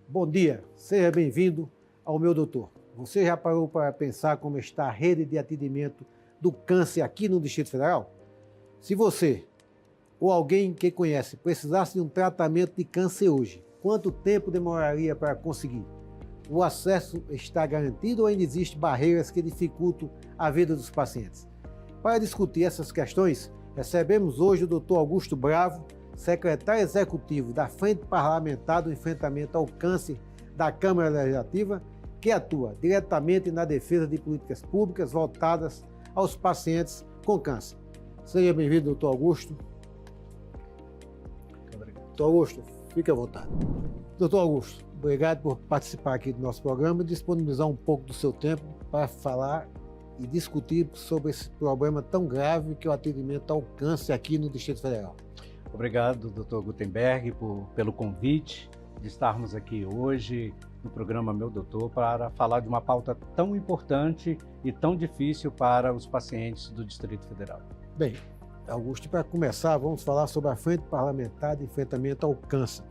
Bom dia, seja bem-vindo ao Meu Doutor. Você já parou para pensar como está a rede de atendimento do câncer aqui no Distrito Federal? Se você ou alguém que conhece precisasse de um tratamento de câncer hoje, quanto tempo demoraria para conseguir? O acesso está garantido ou ainda existem barreiras que dificultam a vida dos pacientes? Para discutir essas questões, recebemos hoje o Dr. Augusto Bravo, secretário executivo da Frente Parlamentar do Enfrentamento ao Câncer da Câmara Legislativa, que atua diretamente na defesa de políticas públicas voltadas aos pacientes com câncer. Seja bem-vindo, doutor Augusto. Doutor Augusto, fique à vontade. Doutor Augusto, obrigado por participar aqui do nosso programa e disponibilizar um pouco do seu tempo para falar e discutir sobre esse problema tão grave que é o atendimento ao câncer aqui no Distrito Federal. Obrigado, Dr. Gutenberg, pelo convite de estarmos aqui hoje no programa Meu Doutor para falar de uma pauta tão importante e tão difícil para os pacientes do Distrito Federal. Bem, Augusto, para começar, vamos falar sobre a Frente Parlamentar de Enfrentamento ao Câncer,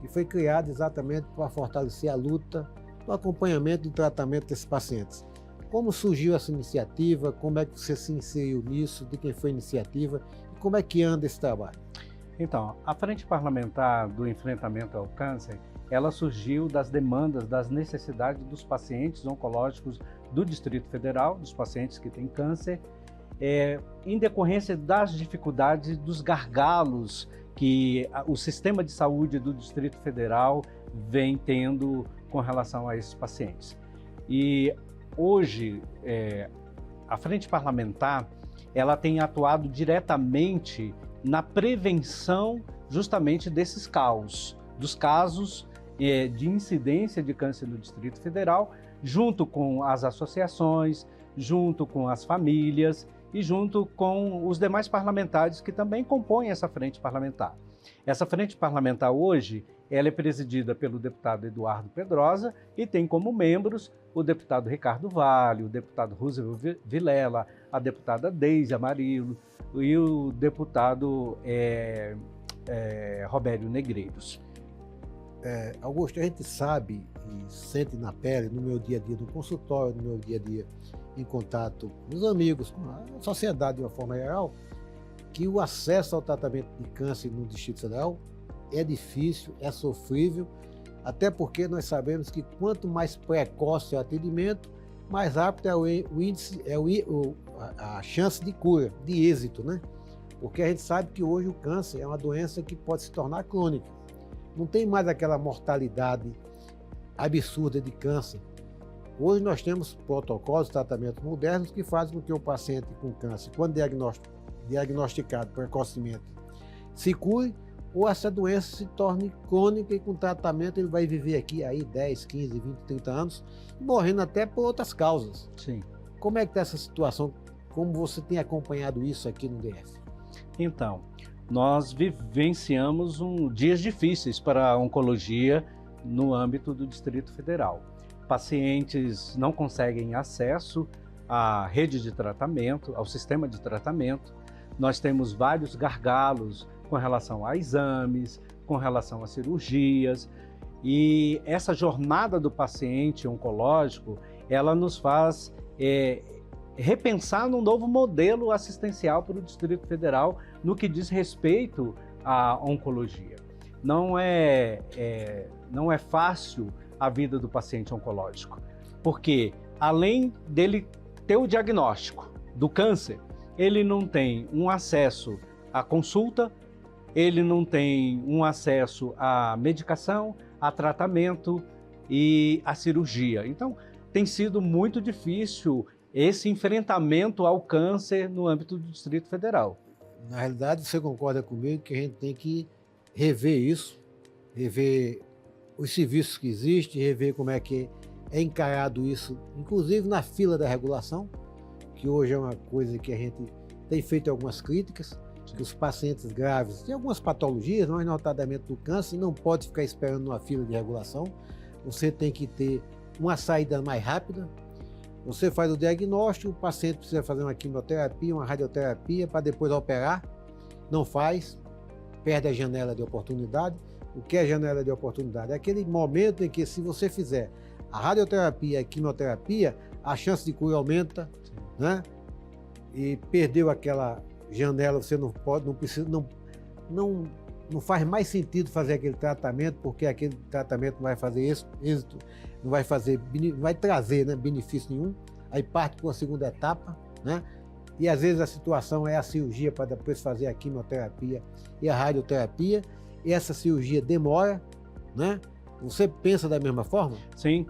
que foi criada exatamente para fortalecer a luta no acompanhamento e tratamento desses pacientes. Como surgiu essa iniciativa? Como é que você se inseriu nisso? De quem foi a iniciativa? E como é que anda esse trabalho? Então, a Frente Parlamentar do Enfrentamento ao Câncer, ela surgiu das demandas, das necessidades dos pacientes oncológicos do Distrito Federal, dos pacientes que têm câncer, em decorrência das dificuldades, dos gargalos que o sistema de saúde do Distrito Federal vem tendo com relação a esses pacientes. E hoje, a Frente Parlamentar, ela tem atuado diretamente na prevenção justamente desses casos, dos casos de incidência de câncer no Distrito Federal, junto com as associações, junto com as famílias e junto com os demais parlamentares que também compõem essa frente parlamentar. Essa frente parlamentar hoje, ela é presidida pelo deputado Eduardo Pedrosa e tem como membros o deputado Ricardo Vale, o deputado Roosevelt Vilela, a deputada Deise Amarillo e o deputado Robério Negreiros. Augusto, a gente sabe e sente na pele, no meu dia a dia no consultório, no meu dia a dia em contato com os amigos, com a sociedade de uma forma geral, que o acesso ao tratamento de câncer no Distrito Federal é difícil, é sofrível, até porque nós sabemos que quanto mais precoce é o atendimento, mais rápido é o índice, a chance de cura, de êxito, né? Porque a gente sabe que hoje o câncer é uma doença que pode se tornar crônica. Não tem mais aquela mortalidade absurda de câncer. Hoje nós temos protocolos de tratamento modernos que fazem com que o paciente com câncer, quando diagnosticado precocemente, se cure, ou essa doença se torne crônica e com tratamento ele vai viver aqui aí 10, 15, 20, 30 anos, morrendo até por outras causas. Sim. Como é que está essa situação? Como você tem acompanhado isso aqui no DF? Então, nós vivenciamos dias difíceis para a oncologia no âmbito do Distrito Federal. Pacientes não conseguem acesso à rede de tratamento, ao sistema de tratamento. Nós temos vários gargalos com relação a exames, com relação a cirurgias. E essa jornada do paciente oncológico, ela nos faz repensar num novo modelo assistencial para o Distrito Federal no que diz respeito à oncologia. Não é fácil a vida do paciente oncológico, porque além dele ter o diagnóstico do câncer, ele não tem um acesso à consulta, ele não tem um acesso à medicação, a tratamento e à cirurgia. Então, tem sido muito difícil esse enfrentamento ao câncer no âmbito do Distrito Federal. Na realidade, você concorda comigo que a gente tem que rever isso, rever os serviços que existem, rever como é que é encarado isso, inclusive na fila da regulação, que hoje é uma coisa que a gente tem feito algumas críticas, que os pacientes graves têm algumas patologias, mas notadamente do câncer, não pode ficar esperando uma fila de regulação, você tem que ter uma saída mais rápida. Você faz o diagnóstico, o paciente precisa fazer uma quimioterapia, uma radioterapia para depois operar, não faz, perde a janela de oportunidade. O que é janela de oportunidade? É aquele momento em que, se você fizer a radioterapia e a quimioterapia, a chance de cura aumenta, né? E perdeu aquela janela, você não pode, não precisa, não faz mais sentido fazer aquele tratamento, porque aquele tratamento não vai fazer êxito, não vai trazer, né, benefício nenhum. Aí parte para a segunda etapa, né? E às vezes a situação é a cirurgia para depois fazer a quimioterapia e a radioterapia, e essa cirurgia demora, né? Você pensa da mesma forma? Sim.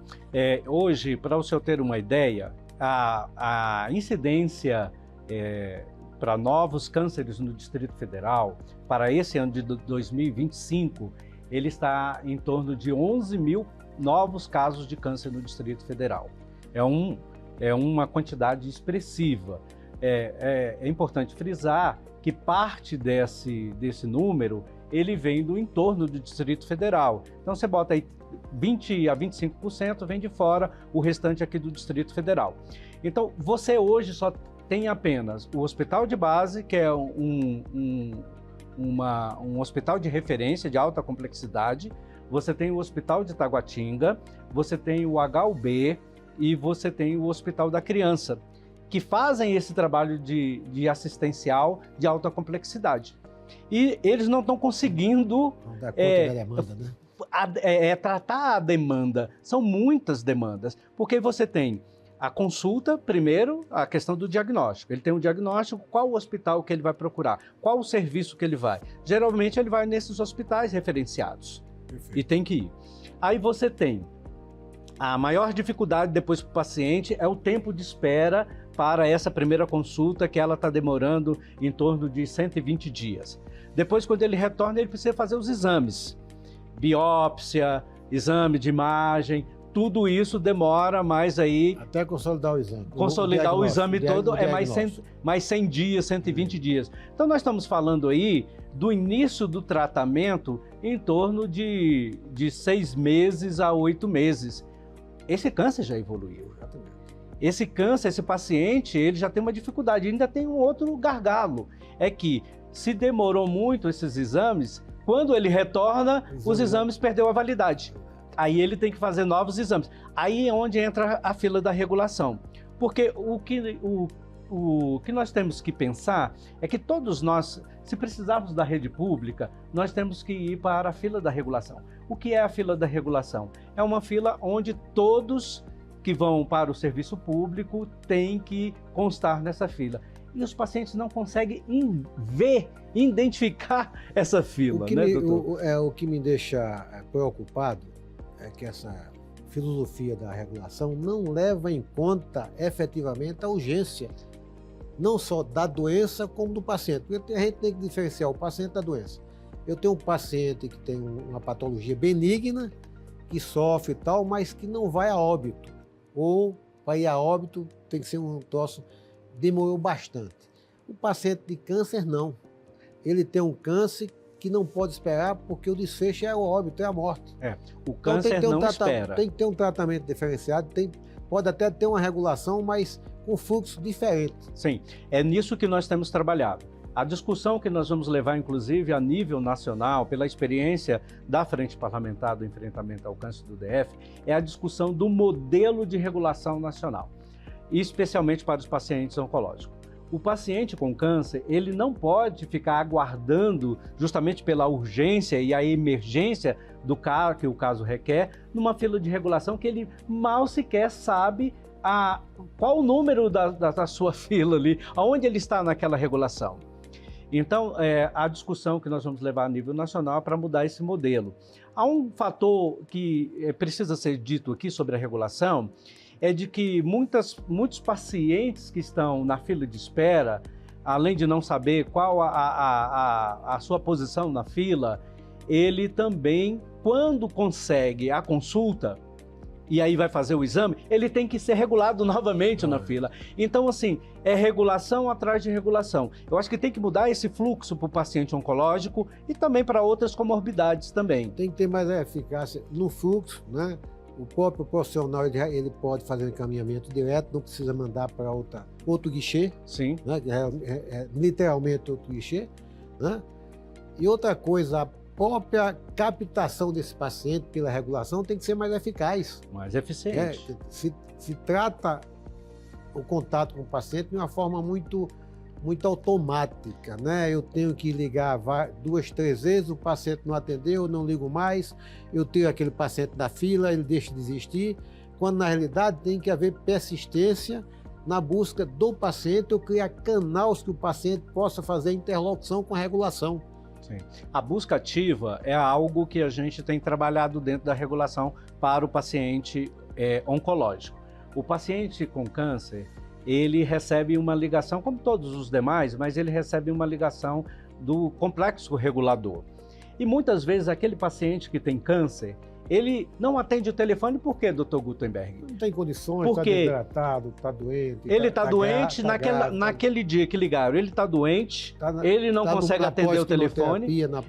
Hoje, para o senhor ter uma ideia, a incidência para novos cânceres no Distrito Federal, para esse ano de 2025, ele está em torno de 11 mil novos casos de câncer no Distrito Federal. É uma quantidade expressiva. É importante frisar que parte desse número ele vem do entorno do Distrito Federal. Então você bota aí 20 a 25% vem de fora, o restante aqui do Distrito Federal. Então você hoje só tem apenas o Hospital de Base, que é um hospital de referência de alta complexidade, você tem o Hospital de Taguatinga, você tem o HUB e você tem o Hospital da Criança, que fazem esse trabalho de assistencial de alta complexidade. E eles não estão conseguindo Não dá conta da demanda, né? Tratar a demanda. São muitas demandas, porque você tem a consulta, primeiro, a questão do diagnóstico. Ele tem um diagnóstico, qual o hospital que ele vai procurar, qual o serviço que ele vai. Geralmente ele vai nesses hospitais referenciados. Perfeito. E tem que ir. Aí você tem a maior dificuldade depois para o paciente é o tempo de espera para essa primeira consulta, que ela está demorando em torno de 120 dias. Depois, quando ele retorna, ele precisa fazer os exames. Biópsia, exame de imagem, tudo isso demora mais aí... Até consolidar o exame. Consolidar o exame todo é mais 100 dias, 120 dias. Então, nós estamos falando aí do início do tratamento em torno de 6 meses a 8 meses. Esse câncer já evoluiu. Esse câncer, esse paciente, ele já tem uma dificuldade. Ainda tem um outro gargalo. É que se demorou muito esses exames, quando ele retorna, os exames perdeu a validade. Aí ele tem que fazer novos exames. Aí é onde entra a fila da regulação. Porque o que nós temos que pensar é que todos nós, se precisarmos da rede pública, nós temos que ir para a fila da regulação. O que é a fila da regulação? É uma fila onde todos que vão para o serviço público têm que constar nessa fila. E os pacientes não conseguem identificar essa fila, né, doutor? O que me deixa preocupado é que essa filosofia da regulação não leva em conta efetivamente a urgência, não só da doença, como do paciente. Porque a gente tem que diferenciar o paciente da doença. Eu tenho um paciente que tem uma patologia benigna, que sofre e tal, mas que não vai a óbito. Ou para ir a óbito tem que ser um troço, demorou bastante. O paciente de câncer não. Ele tem um câncer que não pode esperar, porque o desfecho é o óbito, é a morte. O câncer então, não espera. Tem que ter um tratamento diferenciado, pode até ter uma regulação, mas com fluxo diferente. Sim, é nisso que nós temos trabalhado. A discussão que nós vamos levar, inclusive, a nível nacional, pela experiência da Frente Parlamentar do Enfrentamento ao Câncer do DF, é a discussão do modelo de regulação nacional, especialmente para os pacientes oncológicos. O paciente com câncer, ele não pode ficar aguardando, justamente pela urgência e a emergência do caso que o caso requer, numa fila de regulação que ele mal sequer sabe qual o número da sua fila ali, aonde ele está naquela regulação. Então, a discussão que nós vamos levar a nível nacional é para mudar esse modelo. Há um fator que precisa ser dito aqui sobre a regulação, é de que muitos pacientes que estão na fila de espera, além de não saber qual a sua posição na fila, ele também, quando consegue a consulta, e aí vai fazer o exame, ele tem que ser regulado novamente na fila. Então, assim, é regulação atrás de regulação. Eu acho que tem que mudar esse fluxo para o paciente oncológico e também para outras comorbidades também. Tem que ter mais eficácia no fluxo, né? O próprio profissional ele pode fazer um encaminhamento direto, não precisa mandar para outro guichê, Sim. né? Literalmente outro guichê, né? E outra coisa, a própria captação desse paciente pela regulação tem que ser mais eficaz. Mais eficiente. Se trata o contato com o paciente de uma forma muito automática, né? Eu tenho que ligar 2, 3 vezes, o paciente não atendeu, eu não ligo mais, eu tenho aquele paciente na fila, ele deixa de existir, quando na realidade tem que haver persistência na busca do paciente, ou criar canais que o paciente possa fazer interlocução com a regulação. Sim. A busca ativa é algo que a gente tem trabalhado dentro da regulação para o paciente oncológico. O paciente com câncer, ele recebe uma ligação, como todos os demais, mas ele recebe uma ligação do complexo regulador. E muitas vezes aquele paciente que tem câncer, ele não atende o telefone por quê, Dr. Gutenberg? Não tem condições, está desidratado, está doente. Ele está doente naquele dia que ligaram, ele está doente, ele não consegue atender o telefone,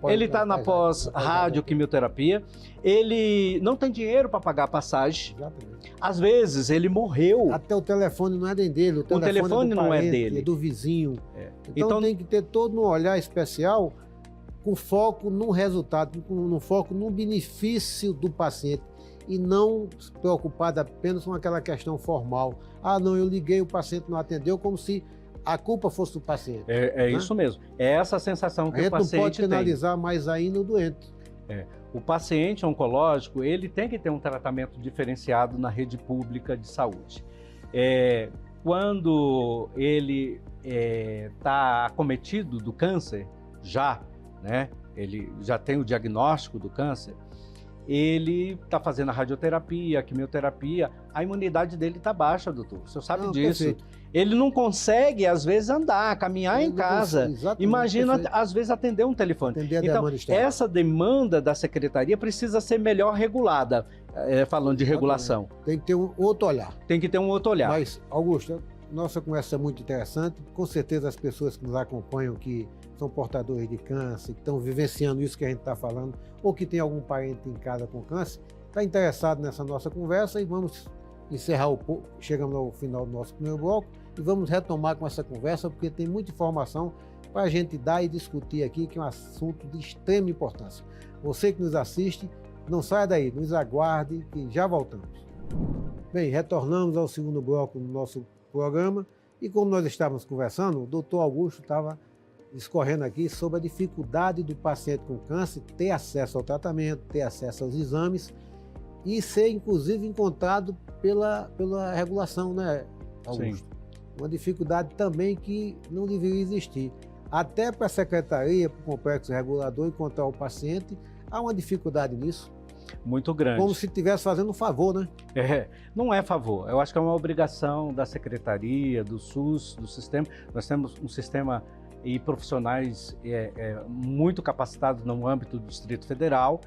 ele está na pós-radioquimioterapia, ele não tem dinheiro para pagar a passagem. Exatamente. Às vezes ele morreu. Até o telefone não é dele, o telefone não é dele. É do vizinho. Então tem que ter todo um olhar especial com foco no resultado, com foco no benefício do paciente e não preocupado apenas com aquela questão formal. Ah, não, eu liguei, o paciente não atendeu, como se a culpa fosse do paciente. Né? Isso mesmo. É essa sensação que o paciente tem. A gente não pode penalizar mais ainda o doente. O paciente oncológico, ele tem que ter um tratamento diferenciado na rede pública de saúde. Quando ele está acometido do câncer, né? Ele já tem o diagnóstico do câncer, ele está fazendo a radioterapia, a quimioterapia, a imunidade dele está baixa, doutor. O senhor sabe disso. Perfeito. Ele não consegue, às vezes, andar, caminhar em casa. Imagina, às vezes, atender um telefone. Então, essa demanda da secretaria precisa ser melhor regulada, falando de regulação. Tem que ter um outro olhar. Tem que ter um outro olhar. Mas, Augusto, nossa conversa é muito interessante. Com certeza as pessoas que nos acompanham, que são portadores de câncer, que estão vivenciando isso que a gente está falando, ou que tem algum parente em casa com câncer, está interessado nessa nossa conversa e vamos encerrar chegamos ao final do nosso primeiro bloco e vamos retomar com essa conversa, porque tem muita informação para a gente dar e discutir aqui, que é um assunto de extrema importância. Você que nos assiste, não saia daí, nos aguarde que já voltamos. Bem, retornamos ao segundo bloco do nosso programa e como nós estávamos conversando, o doutor Augusto estava discorrendo aqui sobre a dificuldade do paciente com câncer ter acesso ao tratamento, ter acesso aos exames e ser, inclusive, encontrado pela regulação, né, Augusto? Sim. Uma dificuldade também que não deveria existir. Até para a secretaria, para o complexo regulador encontrar o paciente, há uma dificuldade nisso. Muito grande. Como se estivesse fazendo um favor, né? Não é favor. Eu acho que é uma obrigação da secretaria, do SUS, do sistema. Nós temos um sistema e profissionais muito capacitados no âmbito do Distrito Federal,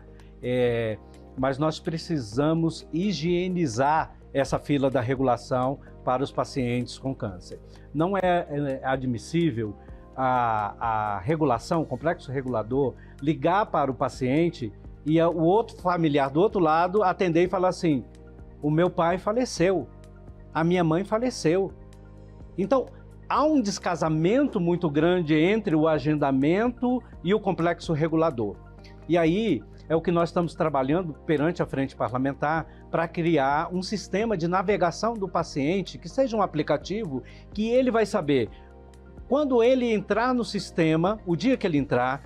mas nós precisamos higienizar essa fila da regulação para os pacientes com câncer. Não é admissível a regulação, o complexo regulador, ligar para o paciente e o outro familiar do outro lado atender e falar assim: o meu pai faleceu, a minha mãe faleceu. Então, há um descasamento muito grande entre o agendamento e o complexo regulador. E aí é o que nós estamos trabalhando perante a frente parlamentar para criar um sistema de navegação do paciente, que seja um aplicativo que ele vai saber quando ele entrar no sistema, o dia que ele entrar,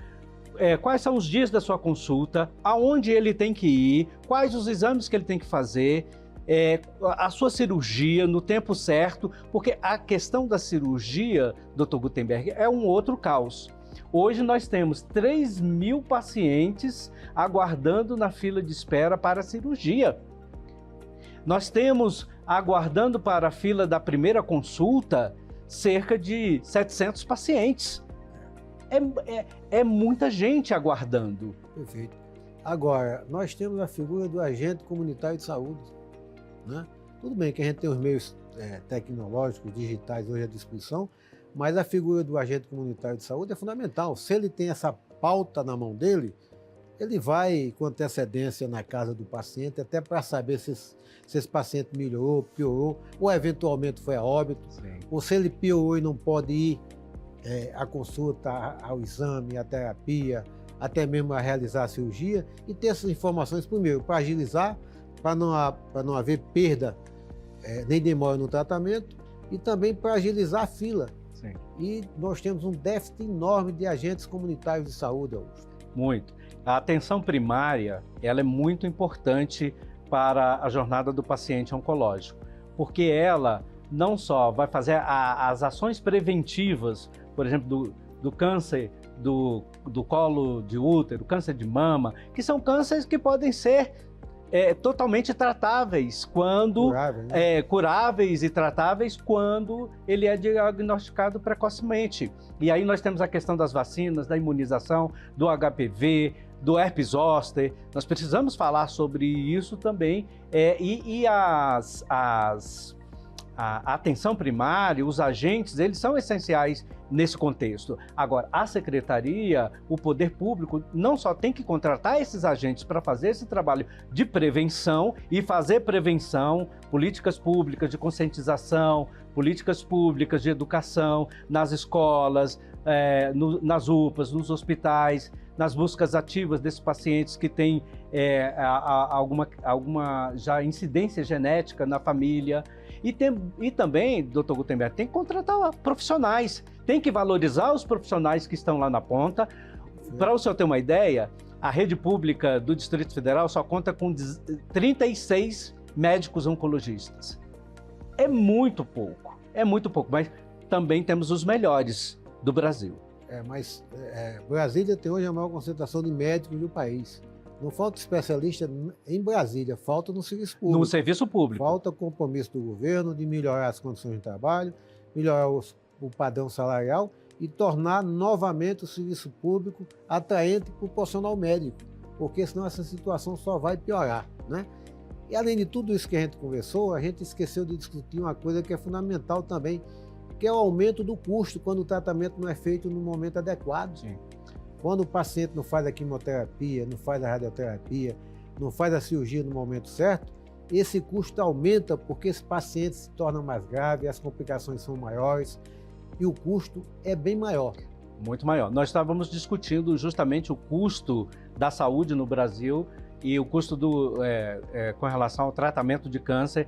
quais são os dias da sua consulta, aonde ele tem que ir, quais os exames que ele tem que fazer, a sua cirurgia no tempo certo, porque a questão da cirurgia, Dr. Gutenberg, é um outro caos. Hoje nós temos 3.000 pacientes aguardando na fila de espera para a cirurgia. Nós temos, aguardando para a fila da primeira consulta, cerca de 700 pacientes. É muita gente aguardando. Perfeito. Agora, nós temos a figura do agente comunitário de saúde, né? Tudo bem que a gente tem os meios tecnológicos, digitais hoje à disposição, mas a figura do agente comunitário de saúde é fundamental. Se ele tem essa pauta na mão dele, ele vai com antecedência na casa do paciente, até para saber se esse paciente melhorou, piorou, ou eventualmente foi a óbito, Sim. ou se ele piorou e não pode ir à consulta, ao exame, à terapia, até mesmo a realizar a cirurgia, e ter essas informações primeiro, para agilizar, para não haver perda nem demora no tratamento, e também para agilizar a fila. Sim. E nós temos um déficit enorme de agentes comunitários de saúde, Augusto. Muito. A atenção primária, ela é muito importante para a jornada do paciente oncológico, porque ela não só vai fazer as ações preventivas, por exemplo, do câncer do colo de útero, câncer de mama, que são cânceres que podem ser totalmente tratáveis quando curáveis e tratáveis quando ele é diagnosticado precocemente. E aí nós temos a questão das vacinas, da imunização, do HPV, do herpes zoster. Nós precisamos falar sobre isso também. A atenção primária, os agentes, eles são essenciais nesse contexto. Agora, a secretaria, o poder público, não só tem que contratar esses agentes para fazer esse trabalho de prevenção e fazer prevenção, políticas públicas de conscientização, políticas públicas de educação, nas escolas, nas UPAs, nos hospitais, nas buscas ativas desses pacientes que têm alguma já incidência genética na família. E também, doutor Gutenberg, tem que contratar profissionais, tem que valorizar os profissionais que estão lá na ponta. Para o senhor ter uma ideia, a rede pública do Distrito Federal só conta com 36 médicos oncologistas. É muito pouco, mas também temos os melhores do Brasil. Mas Brasília tem hoje a maior concentração de médicos do país. Não falta especialista em Brasília, falta no serviço público. No serviço público. Falta compromisso do governo de melhorar as condições de trabalho, melhorar o padrão salarial e tornar novamente o serviço público atraente para o profissional médico, porque senão essa situação só vai piorar, né? E além de tudo isso que a gente conversou, a gente esqueceu de discutir uma coisa que é fundamental também, que é o aumento do custo quando o tratamento não é feito no momento adequado. Sim. Quando o paciente não faz a quimioterapia, não faz a radioterapia, não faz a cirurgia no momento certo, esse custo aumenta porque esse paciente se torna mais grave, as complicações são maiores e o custo é bem maior. Muito maior. Nós estávamos discutindo justamente o custo da saúde no Brasil e o custo com relação ao tratamento de câncer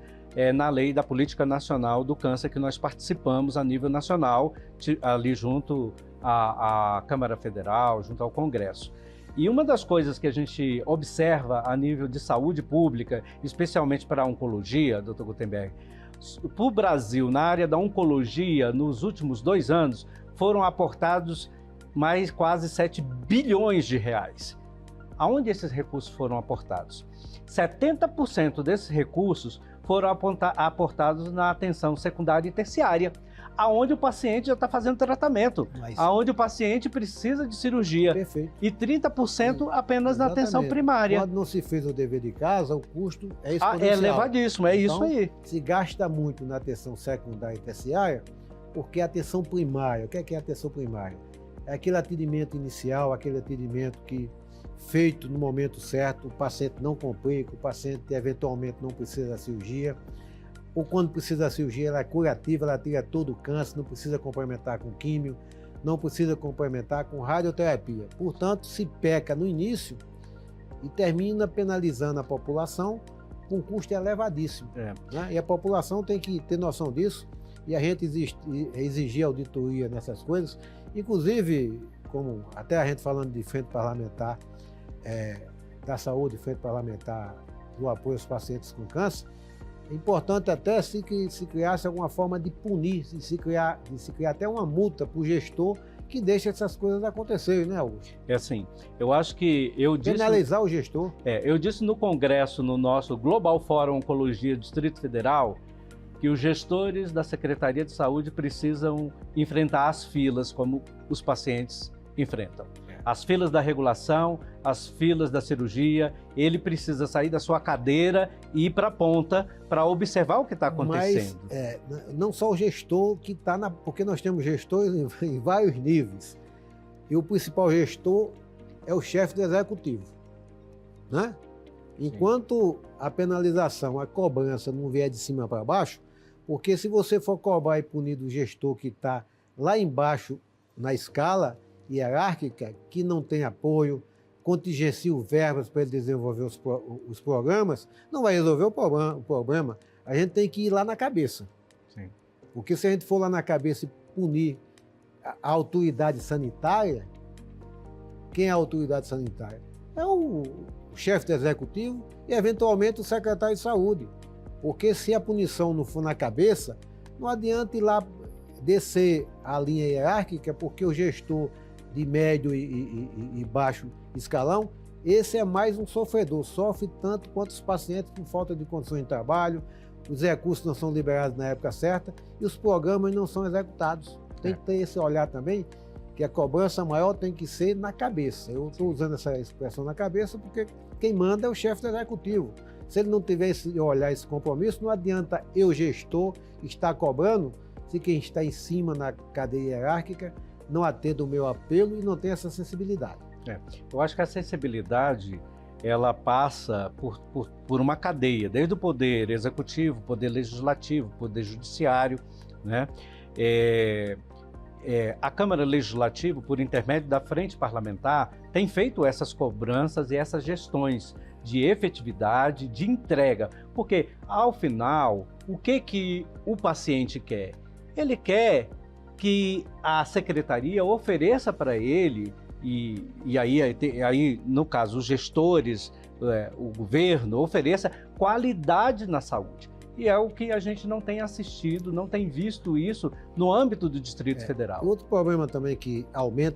na lei da Política Nacional do Câncer, que nós participamos a nível nacional, ali junto à Câmara Federal, junto ao Congresso. E uma das coisas que a gente observa a nível de saúde pública, especialmente para a oncologia, doutor Gutenberg, para o Brasil, na área da oncologia, nos últimos 2 anos, foram aportados mais quase 7 bilhões de reais. Aonde esses recursos foram aportados? 70% desses recursos foram aportados na atenção secundária e terciária, aonde o paciente já está fazendo tratamento, aonde o paciente precisa de cirurgia. Perfeito. E 30% apenas na atenção primária. Quando não se fez o dever de casa, o custo é exponencial. É elevadíssimo, então, isso aí. Se gasta muito na atenção secundária e terciária, porque a atenção primária, o que é a atenção primária? É aquele atendimento inicial, aquele atendimento que feito no momento certo, o paciente não complica, o paciente eventualmente não precisa da cirurgia, ou quando precisa da cirurgia, ela é curativa, ela tira todo o câncer, não precisa complementar com químio, não precisa complementar com radioterapia. Portanto, se peca no início e termina penalizando a população com um custo elevadíssimo. Né? E a população tem que ter noção disso e a gente exigir auditoria nessas coisas. Inclusive, como até a gente falando de frente parlamentar da saúde, frente parlamentar do apoio aos pacientes com câncer, é importante até se criasse alguma forma de punir, de se criar até uma multa para o gestor que deixa essas coisas acontecerem, né, Augusto? É assim, eu acho que penalizar o gestor. Eu disse no Congresso, no nosso Global Fórum Oncologia Distrito Federal, que os gestores da Secretaria de Saúde precisam enfrentar as filas como os pacientes enfrentam. As filas da regulação, as filas da cirurgia, ele precisa sair da sua cadeira e ir para a ponta para observar o que está acontecendo. Mas não só o gestor que está porque nós temos gestores em vários níveis. E o principal gestor é o chefe do executivo. né? Enquanto a penalização, a cobrança não vier de cima para baixo, porque se você for cobrar e punir do gestor que está lá embaixo na escala hierárquica, que não tem apoio, contingencia verbas para ele desenvolver os programas, não vai resolver o problema. A gente tem que ir lá na cabeça. Sim. Porque se a gente for lá na cabeça e punir a autoridade sanitária, quem é a autoridade sanitária? É o chefe do executivo e, eventualmente, o secretário de saúde. Porque se a punição não for na cabeça, não adianta ir lá descer a linha hierárquica, porque o gestor de médio e baixo escalão, esse é mais um sofredor, sofre tanto quanto os pacientes com falta de condições de trabalho, os recursos não são liberados na época certa e os programas não são executados. Tem que ter esse olhar também, que a cobrança maior tem que ser na cabeça. Eu estou usando essa expressão na cabeça porque quem manda é o chefe do executivo. Se ele não tiver esse olhar, esse compromisso, não adianta eu, gestor, estar cobrando se quem está em cima na cadeia hierárquica não atende o meu apelo e não tem essa sensibilidade. Eu acho que a sensibilidade ela passa por uma cadeia, desde o poder executivo, poder legislativo, poder judiciário, né? A Câmara Legislativa, por intermédio da Frente Parlamentar, tem feito essas cobranças e essas gestões de efetividade, de entrega, porque, ao final, o que o paciente quer? Ele quer que a secretaria ofereça para ele, e aí, no caso, os gestores, o governo, ofereça qualidade na saúde. E é o que a gente não tem assistido, não tem visto isso no âmbito do Distrito Federal. Outro problema também que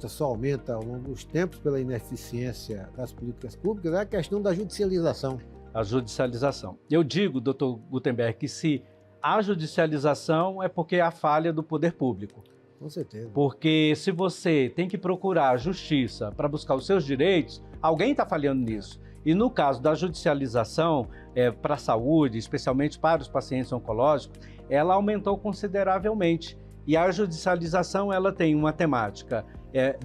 só aumenta ao longo dos tempos pela ineficiência das políticas públicas é a questão da judicialização. A judicialização. Eu digo, doutor Gutenberg, que se há judicialização é porque há falha do poder público. Com certeza. Porque se você tem que procurar a justiça para buscar os seus direitos, alguém está falhando nisso. E no caso da judicialização para a saúde, especialmente para os pacientes oncológicos, ela aumentou consideravelmente. E a judicialização ela tem uma temática,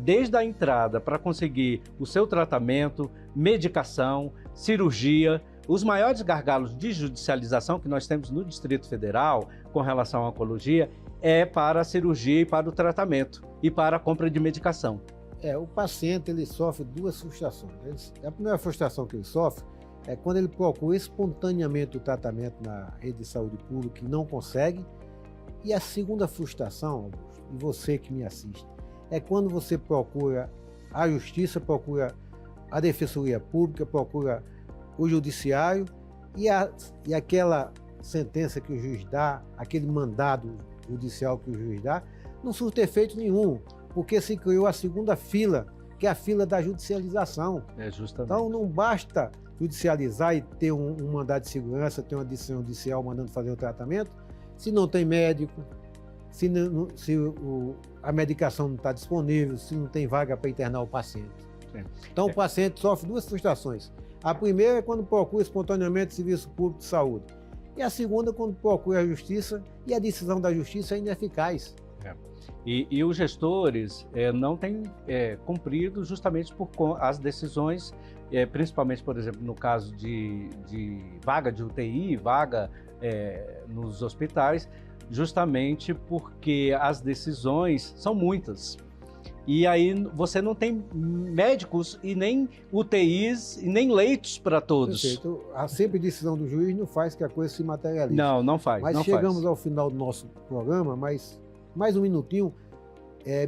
desde a entrada para conseguir o seu tratamento, medicação, cirurgia. Os maiores gargalos de judicialização que nós temos no Distrito Federal com relação à oncologia é para a cirurgia e para o tratamento e para a compra de medicação. O paciente ele sofre duas frustrações. A primeira frustração que ele sofre é quando ele procura espontaneamente o tratamento na rede de saúde pública e não consegue. E a segunda frustração, Augusto, e você que me assiste, é quando você procura a justiça, procura a defensoria pública, procura o judiciário e aquela sentença que o juiz dá, aquele mandado judicial que o juiz dá, não surte efeito nenhum, porque se criou a segunda fila, que é a fila da judicialização. Justamente. Então não basta judicializar e ter um mandado de segurança, ter uma decisão judicial mandando fazer o tratamento, se não tem médico, se a medicação não está disponível, se não tem vaga para internar o paciente. Então o paciente sofre duas frustrações. A primeira é quando procura espontaneamente serviço público de saúde. E a segunda, quando procura a justiça e a decisão da justiça é ineficaz. E os gestores não têm cumprido justamente por as decisões, principalmente, por exemplo, no caso de vaga de UTI, vaga nos hospitais, justamente porque as decisões são muitas. E aí você não tem médicos e nem UTIs e nem leitos para todos. Perfeito. A sempre decisão do juiz não faz que a coisa se materialize. Não faz. Mas chegamos ao final do nosso programa, mas mais um minutinho.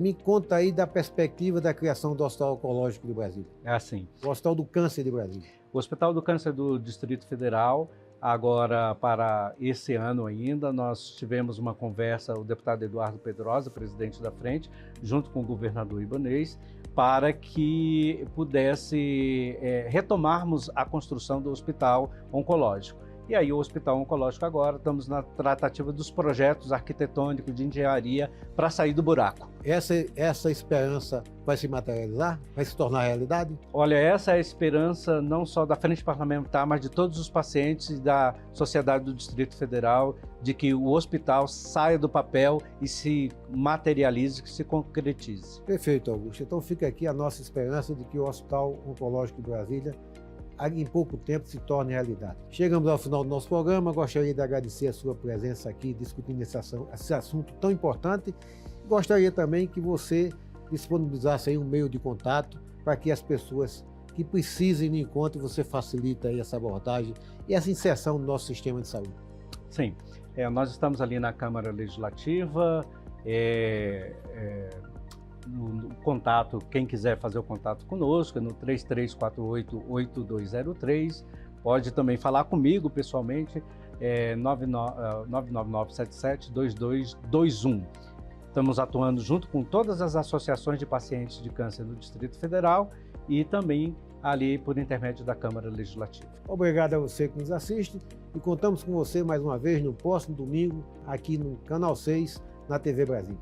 Me conta aí da perspectiva da criação do Hospital Oncológico de Brasília. É assim. O Hospital do Câncer de Brasília. O Hospital do Câncer do Distrito Federal, agora para esse ano ainda, nós tivemos uma conversa, o deputado Eduardo Pedrosa, presidente da Frente, junto com o governador Ibanez, para que pudesse retomarmos a construção do Hospital Oncológico. E aí o Hospital Oncológico agora, estamos na tratativa dos projetos arquitetônicos de engenharia para sair do buraco. Essa esperança vai se materializar? Vai se tornar realidade? Olha, essa é a esperança não só da Frente Parlamentar, mas de todos os pacientes e da sociedade do Distrito Federal, de que o hospital saia do papel e se materialize, que se concretize. Perfeito, Augusto. Então fica aqui a nossa esperança de que o Hospital Oncológico de Brasília em pouco tempo se torne realidade. Chegamos ao final do nosso programa, gostaria de agradecer a sua presença aqui discutindo esse assunto tão importante. Gostaria também que você disponibilizasse aí um meio de contato para que as pessoas que precisem de encontro, você facilita aí essa abordagem e essa inserção no nosso sistema de saúde. Sim, nós estamos ali na Câmara Legislativa, no contato, quem quiser fazer o contato conosco, é no 3348-8203, pode também falar comigo pessoalmente, 99977-2221. Estamos atuando junto com todas as associações de pacientes de câncer do Distrito Federal e também ali por intermédio da Câmara Legislativa. Obrigado a você que nos assiste e contamos com você mais uma vez no próximo domingo aqui no Canal 6, na TV Brasil.